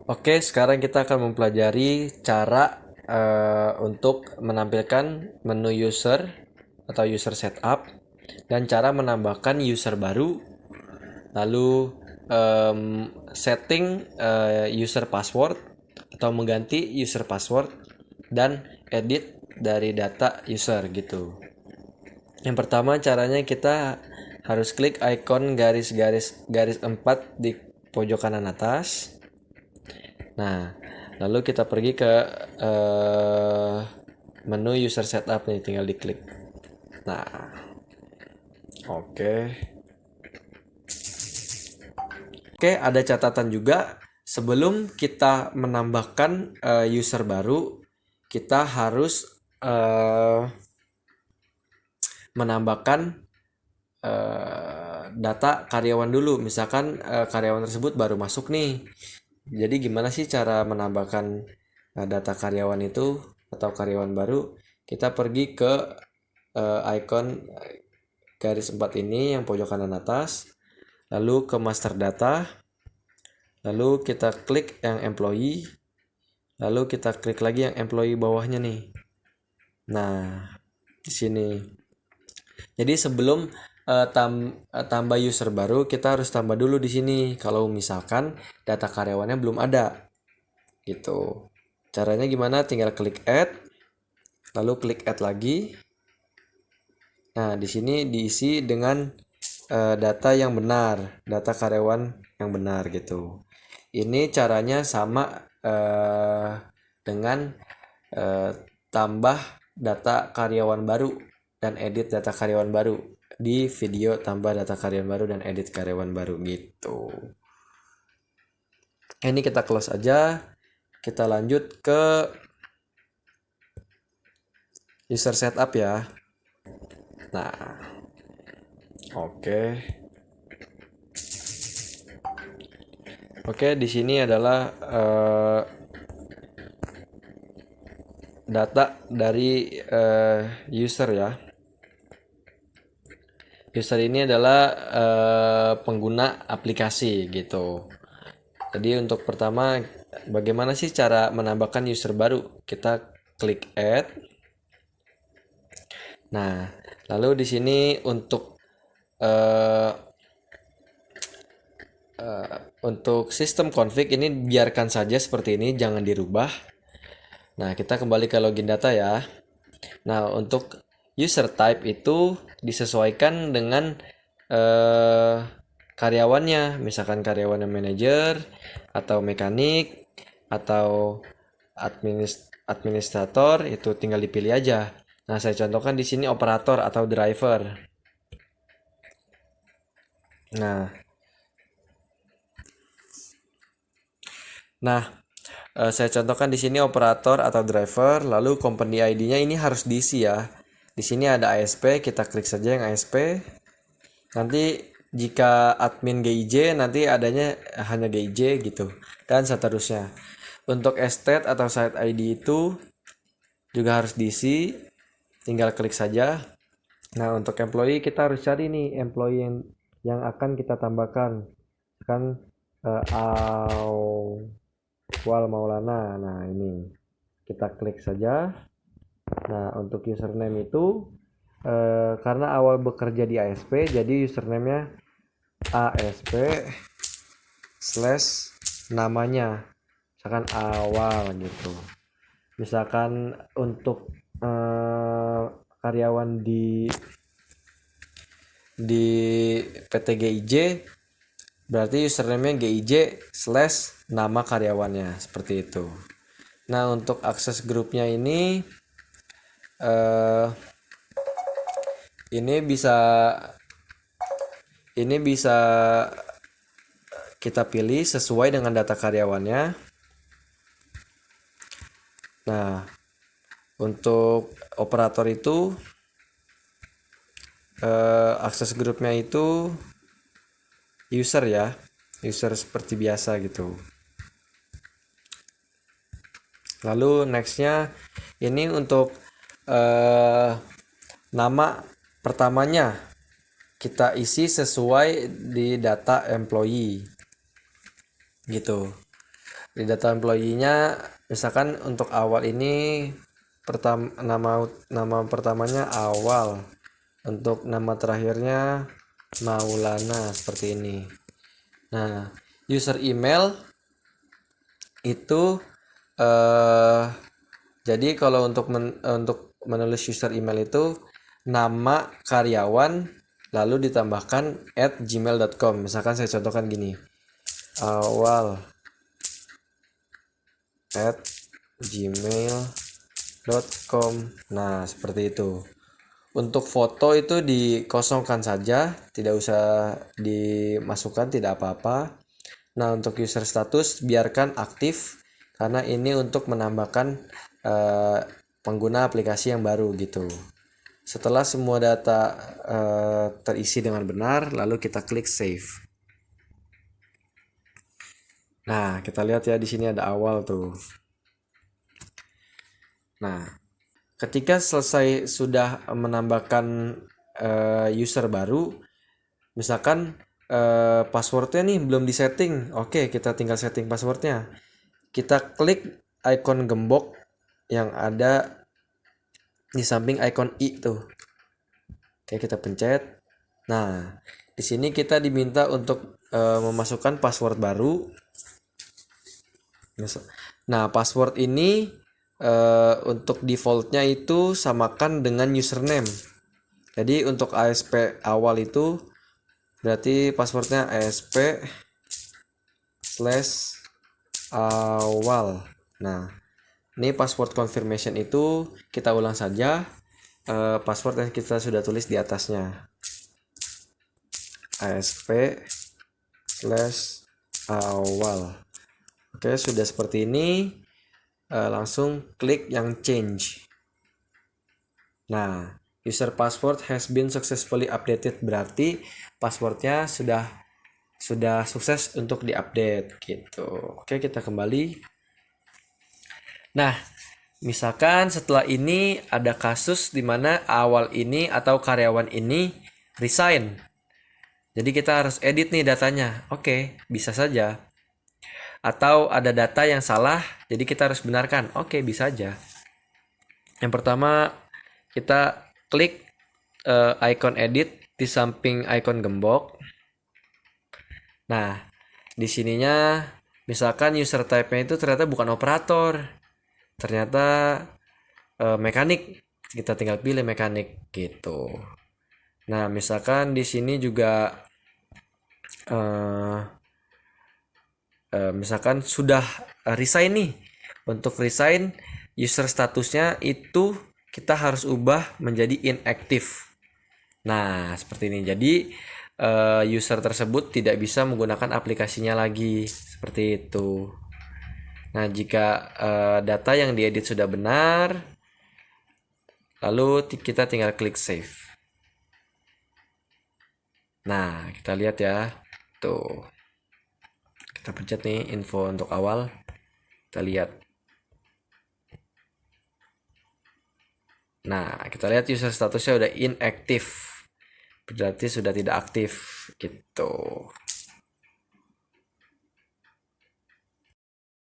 Oke, sekarang kita akan mempelajari cara untuk menampilkan menu user atau user setup dan cara menambahkan user baru, lalu setting user password atau mengganti user password dan edit dari data user gitu. Yang pertama caranya kita harus klik icon garis 4 di pojok kanan atas. Nah, lalu kita pergi ke menu user setup nih, tinggal diklik. Nah, oke. Oke, ada catatan juga. Sebelum kita menambahkan user baru, kita harus menambahkan data karyawan dulu. Misalkan karyawan tersebut baru masuk nih. Jadi gimana sih cara menambahkan data karyawan itu atau karyawan baru? Kita pergi ke icon garis 4 ini yang pojok kanan atas, lalu ke master data, lalu kita klik yang employee, lalu kita klik lagi yang employee bawahnya nih. Nah, di sini. Jadi sebelum tambah user baru, kita harus tambah dulu di sini. Kalau misalkan data karyawannya belum ada, gitu. Caranya gimana? Tinggal klik add, lalu klik add lagi. Nah, di sini diisi dengan data yang benar, data karyawan yang benar gitu. Ini caranya sama dengan eh, tambah data karyawan baru dan edit data karyawan baru di video tambah data karyawan baru dan edit karyawan baru gitu. Ini kita close aja. Kita lanjut ke user setup ya. Nah, oke. Oke, di sini adalah data dari user ya. User ini adalah pengguna aplikasi gitu. Jadi untuk pertama, bagaimana sih cara menambahkan user baru? Kita klik add. Nah, lalu di sini eh, untuk sistem config ini biarkan saja seperti ini, jangan dirubah. Nah, kita kembali ke login data ya. Nah, untuk user type itu disesuaikan dengan eh, karyawannya, misalkan karyawannya manajer atau mekanik atau administrator, itu tinggal dipilih aja. Nah, saya contohkan di sini operator atau driver. Nah, nah, saya contohkan di sini operator atau driver, lalu company ID-nya ini harus diisi ya. Di sini ada ASP, kita klik saja yang ASP. Nanti jika admin GIJ nanti adanya hanya GIJ gitu dan seterusnya. Untuk estate atau site ID itu juga harus diisi, tinggal klik saja. Nah, untuk employee kita harus cari nih employee yang akan kita tambahkan. Kan Awal Maulana. Nah, ini kita klik saja. Nah, untuk username itu karena awal bekerja di ASP, jadi username-nya ASP slash namanya, misalkan awal gitu. Misalkan untuk karyawan di PT GIJ, berarti username-nya GIJ slash nama karyawannya, seperti itu. Nah, untuk akses grupnya eh, ini bisa ini bisa kita pilih sesuai dengan data karyawannya. Nah, untuk operator itu akses grupnya itu user ya, user seperti biasa gitu. Lalu nextnya ini untuk nama pertamanya kita isi sesuai di data employee gitu. Di data employee-nya misalkan untuk awal ini nama pertamanya Awal. Untuk nama terakhirnya Maulana seperti ini. Nah, user email itu jadi kalau untuk menulis user email itu nama karyawan lalu ditambahkan @gmail.com. Misalkan saya contohkan gini, awal @gmail.com. Nah, seperti itu. Untuk foto itu dikosongkan saja, tidak usah dimasukkan, tidak apa-apa. Nah, untuk user status biarkan aktif karena ini untuk menambahkan pengguna aplikasi yang baru gitu. Setelah semua data terisi dengan benar, lalu kita klik save. Nah, kita lihat ya di sini ada awal tuh. Nah, ketika selesai sudah menambahkan user baru, misalkan passwordnya nih belum disetting, oke kita tinggal setting passwordnya. Kita klik icon gembok yang ada di samping icon i tuh. Oke, kita pencet. Nah, di sini kita diminta untuk memasukkan password baru. Nah, password ini untuk defaultnya itu samakan dengan username. Jadi untuk ASP awal itu berarti passwordnya ASP/awal. Nah, ini password confirmation itu kita ulang saja password yang kita sudah tulis di atasnya. ASP/awal. Oke, sudah seperti ini. Langsung klik yang change. Nah, user password has been successfully updated, berarti passwordnya sudah sukses untuk diupdate gitu. Oke, kita kembali. Nah, misalkan setelah ini ada kasus di mana awal ini atau karyawan ini resign. Jadi kita harus edit nih datanya. Oke, bisa saja. Atau ada data yang salah, jadi kita harus benarkan. Oke, bisa aja. Yang pertama, kita klik icon edit di samping icon gembok. Nah, di sininya misalkan user type-nya itu ternyata bukan operator, ternyata mekanik. Kita tinggal pilih mekanik gitu. Nah, misalkan di sini juga misalkan sudah resign nih. Untuk resign, user statusnya itu kita harus ubah menjadi inactive. Nah, seperti ini. Jadi user tersebut tidak bisa menggunakan aplikasinya lagi. Seperti itu. Nah, jika data yang diedit sudah benar, lalu kita tinggal klik save. Nah, kita lihat ya. Tuh. Kita pencet nih info untuk awal. Kita lihat. Nah, kita lihat user statusnya udah inactive. Berarti sudah tidak aktif gitu.